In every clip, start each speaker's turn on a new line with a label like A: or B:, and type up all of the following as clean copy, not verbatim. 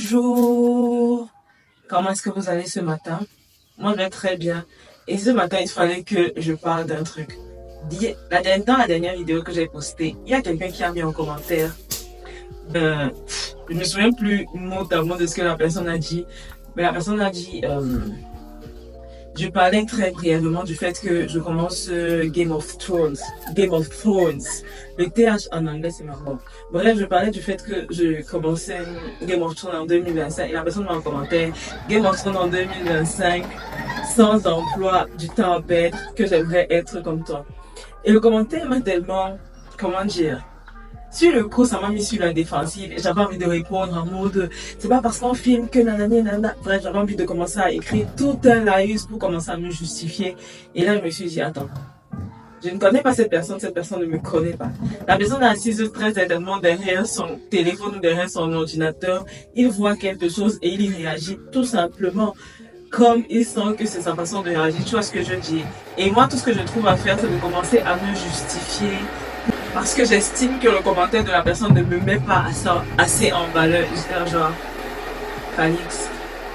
A: Bonjour, comment est-ce que vous allez ce matin? Moi, je vais très bien. Et ce matin, il fallait que je parle d'un truc. Dans la dernière vidéo que j'ai postée, il y a quelqu'un qui a mis en commentaire. Je me souviens plus mot à mot de ce que la personne a dit. Mais la personne a dit, je parlais très brièvement du fait que je commence Game of Thrones. Game of Thrones. Le TH en anglais, c'est marrant. Bref, je parlais du fait que je commençais Game of Thrones en 2025 et la personne m'a en commentaire Game of Thrones en 2025, sans emploi, du temps à perdre, que j'aimerais être comme toi. Et le commentaire m'a tellement, comment dire, sur le coup, ça m'a mis sur la défensive et j'avais envie de répondre en mode c'est pas parce qu'on filme que nanani nanana. Bref, j'avais envie de commencer à écrire tout un laïus pour commencer à me justifier. Et là, je me suis dit, attends, je ne connais pas cette personne ne me connaît pas. La personne est assise très certainement derrière son téléphone ou derrière son ordinateur. Il voit quelque chose et il y réagit tout simplement comme il sent que c'est sa façon de réagir. Tu vois ce que je dis? Et moi, tout ce que je trouve à faire, c'est de commencer à me justifier. Parce que j'estime que le commentaire de la personne ne me met pas assez en valeur. Genre, Calix,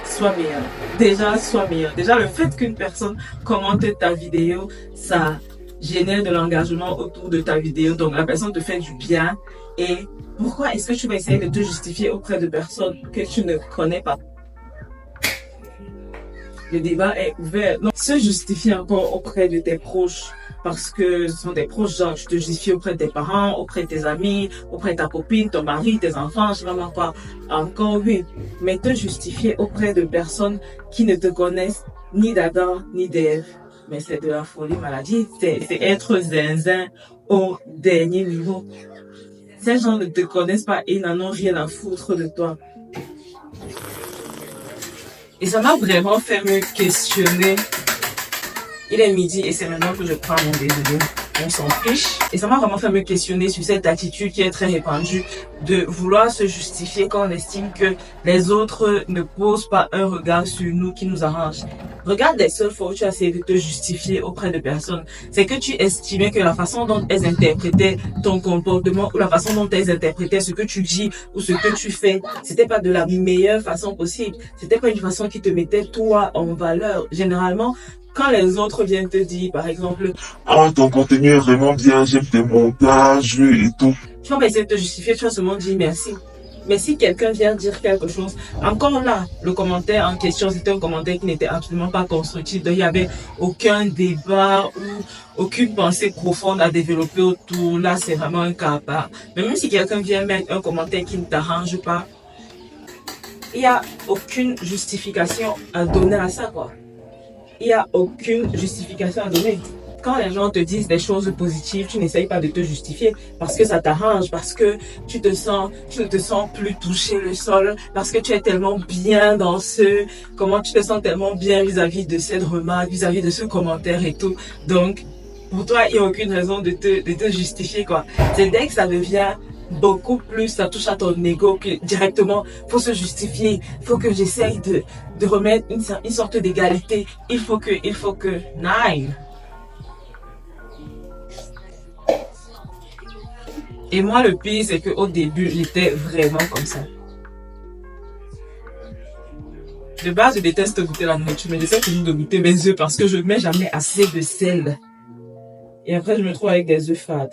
A: sois meilleur. Déjà, sois meilleur. Déjà, le fait qu'une personne commente ta vidéo, ça génère de l'engagement autour de ta vidéo. Donc, la personne te fait du bien. Et pourquoi est-ce que tu vas essayer de te justifier auprès de personnes que tu ne connais pas? Le débat est ouvert. Donc, se justifier encore auprès de tes proches, parce que ce sont tes proches, genre, tu te justifies auprès de tes parents, auprès de tes amis, auprès de ta copine, ton mari, tes enfants, je sais pas quoi. Encore oui. Mais te justifier auprès de personnes qui ne te connaissent ni d'Adam, ni d'Ève. Mais c'est de la folie maladie. C'est être zinzin au dernier niveau. Ces gens ne te connaissent pas et n'en ont rien à foutre de toi. Et ça m'a vraiment fait me questionner. Il est midi et c'est maintenant que je prends mon déjeuner. On s'en fiche. Et ça m'a vraiment fait me questionner sur cette attitude qui est très répandue de vouloir se justifier quand on estime que les autres ne posent pas un regard sur nous qui nous arrange. Regarde les seules fois où tu as essayé de te justifier auprès de personnes. C'est que tu estimais que la façon dont elles interprétaient ton comportement ou la façon dont elles interprétaient ce que tu dis ou ce que tu fais, c'était pas de la meilleure façon possible. C'était pas une façon qui te mettait toi en valeur. Généralement, quand les autres viennent te dire, par exemple,
B: ah, ton contenu est vraiment bien, j'aime tes montages et tout.
A: Tu vas pas essayer de te justifier, tu vas seulement dire merci. Mais si quelqu'un vient dire quelque chose, encore là, le commentaire en question, c'était un commentaire qui n'était absolument pas constructif. Donc, il n'y avait aucun débat ou aucune pensée profonde à développer autour. Là, c'est vraiment un cas à part. Mais même si quelqu'un vient mettre un commentaire qui ne t'arrange pas, il n'y a aucune justification à donner à ça, quoi. Il n'y a aucune justification à donner. Quand les gens te disent des choses positives, tu n'essayes pas de te justifier parce que ça t'arrange, parce que tu ne te sens plus toucher le sol, parce que tu es tellement bien dans comment tu te sens tellement bien vis-à-vis de cette remarque, vis-à-vis de ce commentaire et tout. Donc, pour toi, il n'y a aucune raison de te justifier, quoi. C'est dès que ça devient beaucoup plus, ça touche à ton ego que directement, faut se justifier, faut que j'essaye de remettre une sorte d'égalité, il faut que, nine. Et moi, le pire, c'est qu'au début, j'étais vraiment comme ça. De base, je déteste goûter la nourriture, mais j'essaie toujours de goûter mes œufs parce que je ne mets jamais assez de sel. Et après, je me trouve avec des œufs fades.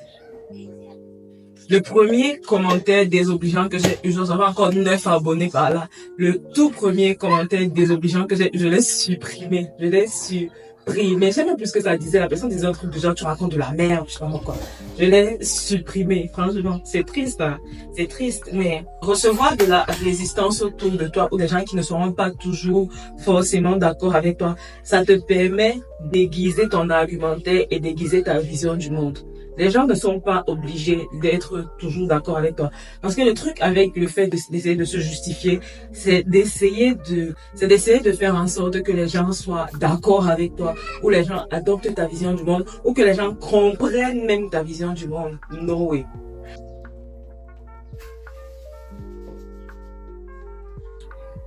A: Le premier commentaire désobligeant que j'ai eu, j'avais encore 9 abonnés par là. Le tout premier commentaire désobligeant que j'ai eu, je l'ai supprimé. J'aime même plus ce que ça disait. La personne disait un truc du genre, tu racontes de la merde, je sais pas quoi. Je l'ai supprimé, franchement. C'est triste, hein. C'est triste, mais recevoir de la résistance autour de toi ou des gens qui ne seront pas toujours forcément d'accord avec toi, ça te permet d'aiguiser ton argumentaire et d'aiguiser ta vision du monde. Les gens ne sont pas obligés d'être toujours d'accord avec toi. Parce que le truc avec le fait d'essayer de se justifier, c'est d'essayer de faire en sorte que les gens soient d'accord avec toi, ou les gens adoptent ta vision du monde, ou que les gens comprennent même ta vision du monde. No way.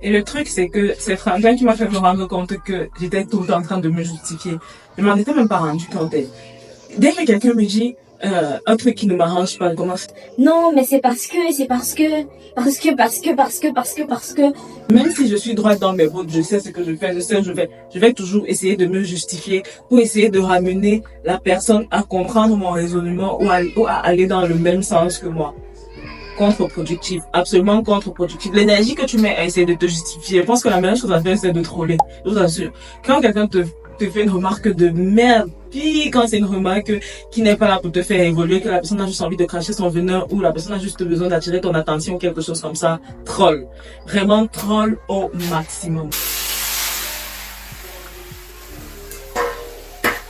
A: Et le truc, c'est que c'est Franklin qui m'a fait me rendre compte que j'étais tout le temps en train de me justifier. Je m'en étais même pas rendu compte. Dès que quelqu'un me dit, un truc qui ne m'arrange pas, elle commence.
C: Non, mais c'est parce que.
A: Même si je suis droite dans mes bottes, je sais ce que je fais, je sais où je vais toujours essayer de me justifier pour essayer de ramener la personne à comprendre mon raisonnement ou à aller dans le même sens que moi. Contre-productif, absolument contre-productif. L'énergie que tu mets à essayer de te justifier, je pense que la meilleure chose à faire, c'est de troller. Je vous assure. Quand quelqu'un te fait une remarque de merde, puis quand c'est une remarque qui n'est pas là pour te faire évoluer, que la personne a juste envie de cracher son venin ou la personne a juste besoin d'attirer ton attention ou quelque chose comme ça, troll. Vraiment troll au maximum.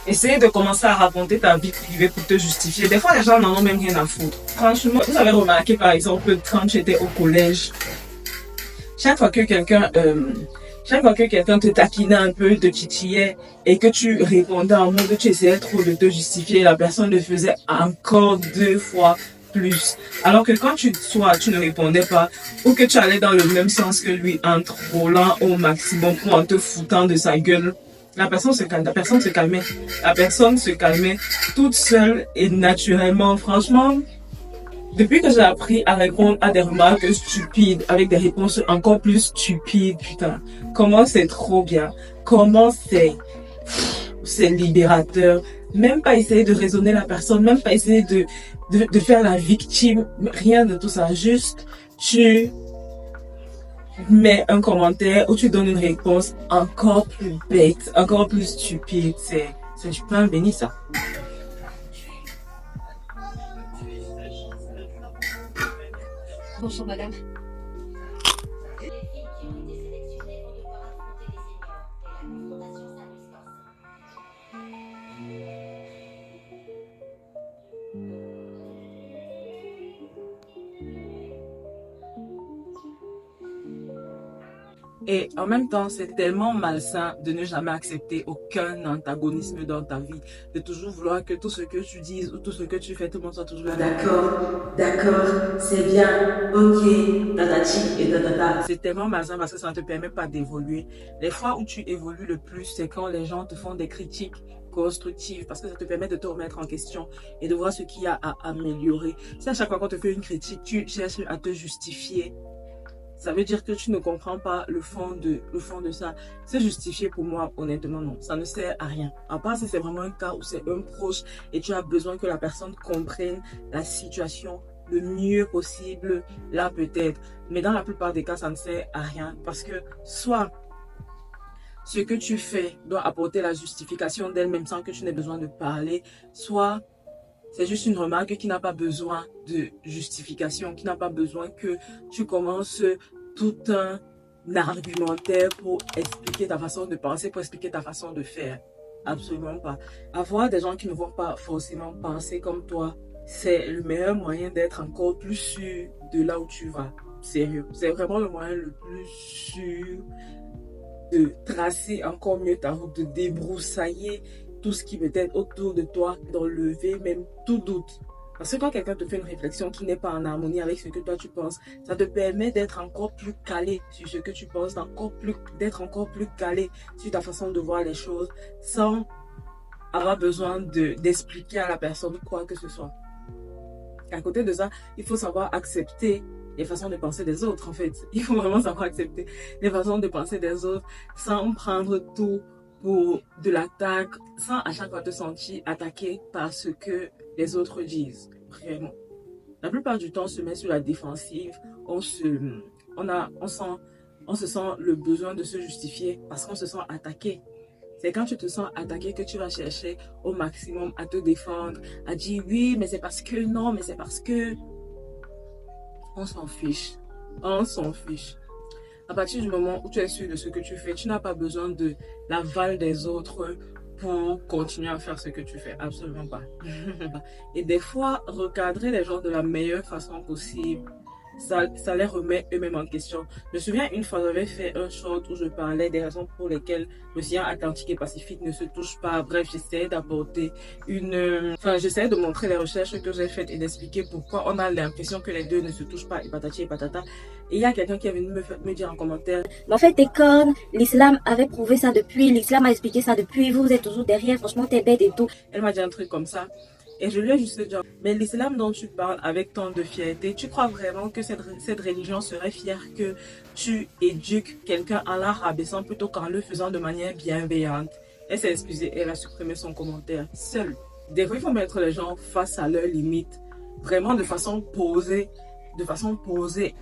A: Essayer de commencer à raconter ta vie privée pour te justifier. Des fois, les gens n'en ont même rien à foutre. Franchement, vous avez remarqué par exemple quand j'étais au collège, chaque fois que quelqu'un te taquinait un peu, te titillait et que tu répondais en mode tu essayais trop de te justifier, la personne le faisait encore 2 fois plus. Alors que quand tu ne répondais pas ou que tu allais dans le même sens que lui en trollant au maximum ou en te foutant de sa gueule, la personne se calmait. La personne se calmait toute seule et naturellement. Franchement, depuis que j'ai appris à répondre à des remarques stupides avec des réponses encore plus stupides, putain, comment c'est trop bien. Comment c'est libérateur. Même pas essayer de raisonner la personne, même pas essayer de faire la victime, rien de tout ça. Juste, tu mets un commentaire ou tu donnes une réponse encore plus bête, encore plus stupide. C'est du pain béni, ça.
C: Bonjour madame.
A: Et en même temps, c'est tellement malsain de ne jamais accepter aucun antagonisme dans ta vie, de toujours vouloir que tout ce que tu dises ou tout ce que tu fais, tout le monde soit toujours là. D'accord, c'est bien, ok, tatati et tatata. C'est tellement malsain parce que ça ne te permet pas d'évoluer. Les fois où tu évolues le plus, c'est quand les gens te font des critiques constructives parce que ça te permet de te remettre en question et de voir ce qu'il y a à améliorer. Si à chaque fois qu'on te fait une critique, tu cherches à te justifier, ça veut dire que tu ne comprends pas le fond de ça. Se justifier pour moi, honnêtement, non. Ça ne sert à rien. À part si c'est vraiment un cas où c'est un proche et tu as besoin que la personne comprenne la situation le mieux possible, là peut-être. Mais dans la plupart des cas, ça ne sert à rien parce que soit ce que tu fais doit apporter la justification d'elle-même sans que tu n'aies besoin de parler, soit c'est juste une remarque qui n'a pas besoin de justification, qui n'a pas besoin que tu commences tout un argumentaire pour expliquer ta façon de penser, pour expliquer ta façon de faire. Absolument pas. Avoir des gens qui ne vont pas forcément penser comme toi, c'est le meilleur moyen d'être encore plus sûr de là où tu vas. Sérieux. C'est vraiment le moyen le plus sûr de tracer encore mieux ta route, de débroussailler tout ce qui peut être autour de toi, d'enlever même tout doute. Parce que quand quelqu'un te fait une réflexion qui n'est pas en harmonie avec ce que toi tu penses, ça te permet d'être encore plus calé sur ce que tu penses, d'être encore plus calé sur ta façon de voir les choses, sans avoir besoin d'expliquer à la personne quoi que ce soit. À côté de ça, il faut savoir accepter les façons de penser des autres, en fait. Il faut vraiment savoir accepter les façons de penser des autres sans prendre tout pour de l'attaque, sans à chaque fois te sentir attaqué par ce que les autres disent. Vraiment. La plupart du temps, on se met sur la défensive, on se sent le besoin de se justifier parce qu'on se sent attaqué. C'est quand tu te sens attaqué que tu vas chercher au maximum à te défendre, à dire oui, mais c'est parce que, non, mais c'est parce que... On s'en fiche. On s'en fiche. À partir du moment où tu es sûr de ce que tu fais, tu n'as pas besoin de l'aval des autres pour continuer à faire ce que tu fais. Absolument pas. Et des fois, recadrer les gens de la meilleure façon possible, ça les remet eux-mêmes en question. Je me souviens une fois, j'avais fait un short où je parlais des raisons pour lesquelles l'océan Atlantique et Pacifique ne se touchent pas. Bref, j'essayais d'apporter j'essayais de montrer les recherches que j'ai faites et d'expliquer pourquoi on a l'impression que les deux ne se touchent pas et patati et patata. Et il y a quelqu'un qui est venu me dire en commentaire:
C: Mais en fait, t'es conne, l'islam avait prouvé ça depuis, l'islam a expliqué ça depuis, vous êtes toujours derrière, franchement, t'es bête et tout.
A: Elle m'a dit un truc comme ça. Et je lui ai juste dit, mais l'islam dont tu parles avec tant de fierté, tu crois vraiment que cette religion serait fière que tu éduques quelqu'un en la rabaissant plutôt qu'en le faisant de manière bienveillante? Elle s'est excusée, elle a supprimé son commentaire seule. Des fois, il faut mettre les gens face à leurs limites, vraiment de façon posée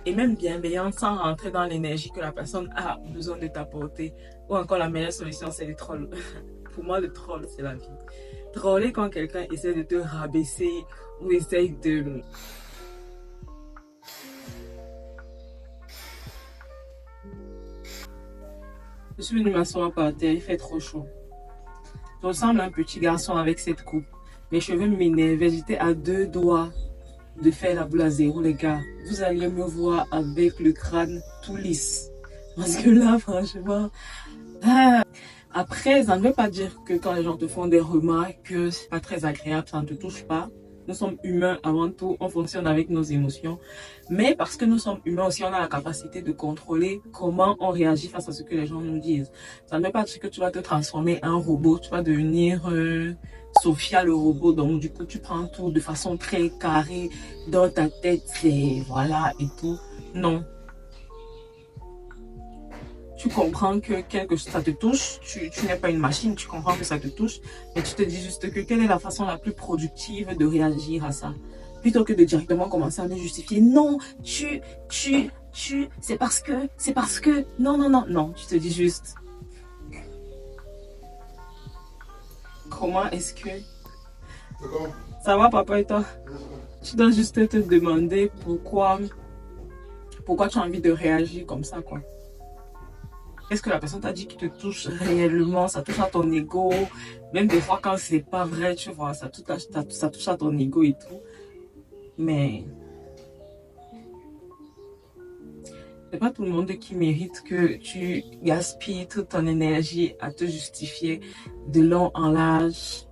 A: et même bienveillante, sans rentrer dans l'énergie que la personne a besoin de t'apporter. Ou encore, la meilleure solution, c'est les trolls. Pour moi, le troll, c'est la vie. Troller quand quelqu'un essaie de te rabaisser ou essaie de... Je suis venue m'asseoir par terre, il fait trop chaud. Je ressemble à un petit garçon avec cette coupe. Mes cheveux m'énervaient, j'étais à 2 doigts de faire la boule à zéro, les gars. Vous allez me voir avec le crâne tout lisse. Parce que là, franchement... Après, ça ne veut pas dire que quand les gens te font des remarques, que c'est pas très agréable, ça ne te touche pas. Nous sommes humains avant tout, on fonctionne avec nos émotions. Mais parce que nous sommes humains aussi, on a la capacité de contrôler comment on réagit face à ce que les gens nous disent. Ça ne veut pas dire que tu vas te transformer en robot, tu vas devenir Sophia le robot. Donc du coup, tu prends tout de façon très carrée dans ta tête, c'est voilà et tout. Non. Tu comprends que quelque chose, ça te touche, tu n'es pas une machine, tu comprends que ça te touche, mais tu te dis juste que quelle est la façon la plus productive de réagir à ça. Plutôt que de directement commencer à me justifier, non, c'est parce que, non, tu te dis juste, comment est-ce que, ça va papa et toi? Tu dois juste te demander pourquoi tu as envie de réagir comme ça, quoi. Qu'est-ce que la personne t'a dit qui te touche réellement? Ça touche à ton ego. Même des fois quand c'est pas vrai, tu vois, ça touche à ton ego et tout. Mais c'est pas tout le monde qui mérite que tu gaspilles toute ton énergie à te justifier de long en large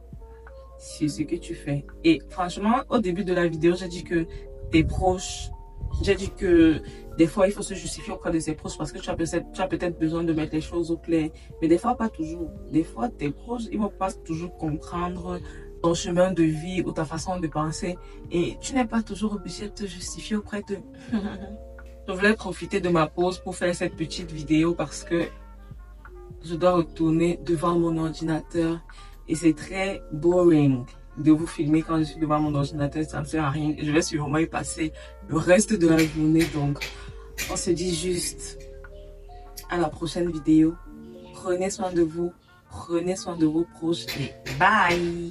A: sur ce que tu fais. Et franchement, au début de la vidéo, j'ai dit que tes proches, j'ai dit que des fois, il faut se justifier auprès de ses proches parce que tu as peut-être besoin de mettre les choses au clair. Mais des fois, pas toujours. Des fois, tes proches, ils ne vont pas toujours comprendre ton chemin de vie ou ta façon de penser. Et tu n'es pas toujours obligé de te justifier auprès d'eux. Je voulais profiter de ma pause pour faire cette petite vidéo parce que je dois retourner devant mon ordinateur. Et c'est très boring de vous filmer quand je suis devant mon ordinateur, ça ne sert à rien. Je vais sûrement y passer le reste de la journée. Donc, on se dit juste à la prochaine vidéo. Prenez soin de vous, prenez soin de vos proches et bye!